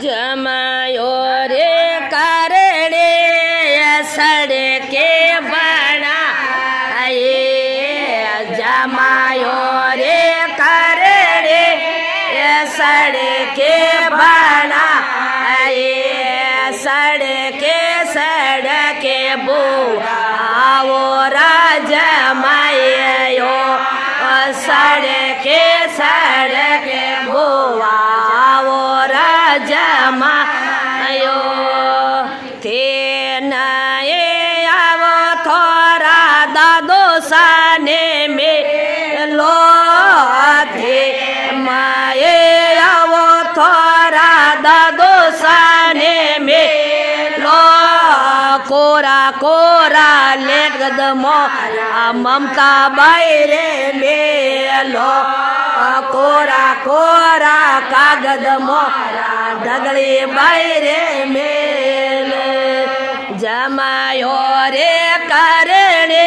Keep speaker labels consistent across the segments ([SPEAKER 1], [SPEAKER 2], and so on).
[SPEAKER 1] जमायो रे करड़े सड़के बना जमायो रे करड़े सड़के बना सड़के सड़के बो आओ राजमायो सड़के सड़के बो आओ राजमायो तेनाए आवो थोड़ा दादो साने में लो थे माए आवो थोड़ा दादो साने में लो कोरा कोरा लेट गदमो ममता बैरे में लो कोरा कोरा कागद मोरा डगली बैरे में जमायो रे करने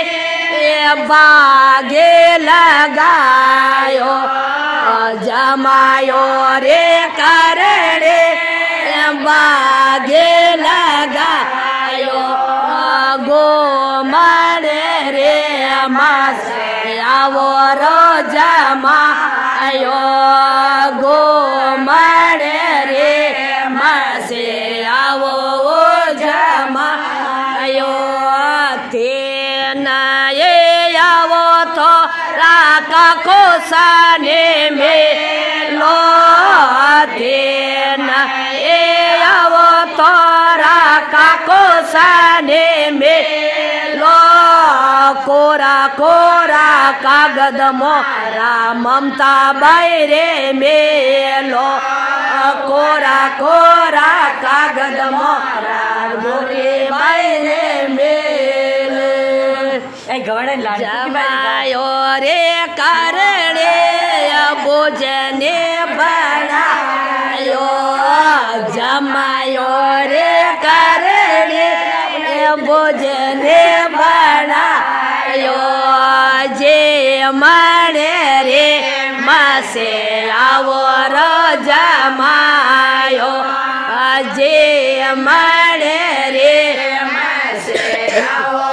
[SPEAKER 1] बागे लगायो जमायो रे करने बागे लगायो गो मारे रे मास आवो रो जमायो गो मारे रे मासे आवो जमायो तेनाए आवो तो राका को साने में लो तेनाए आवो तो राका को साने में लो कोरा कोरा कागद मोरा ममता बैरे में लो कोरा कोरा कागद मोरा मोरे बैरे में जमायो रे करड़े भोजने बनायो जमायो रे करड़े भोजने बनायो जे मारे रे मासे आवो रो जमायो जे मारे रे मासे आवो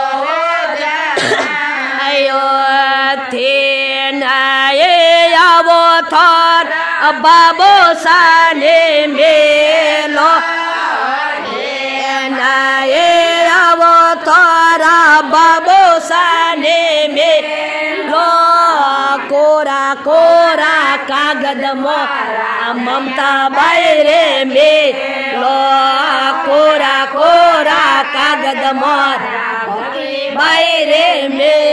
[SPEAKER 1] जमायो तेनाए आवो थोर बाबो साने मेलो तेनाए आवो थोरा बाबो साने में लो कोरा कोरा कागद मोरा ममता बैरे में लो कोरा कोरा कागद मोरा बैरे में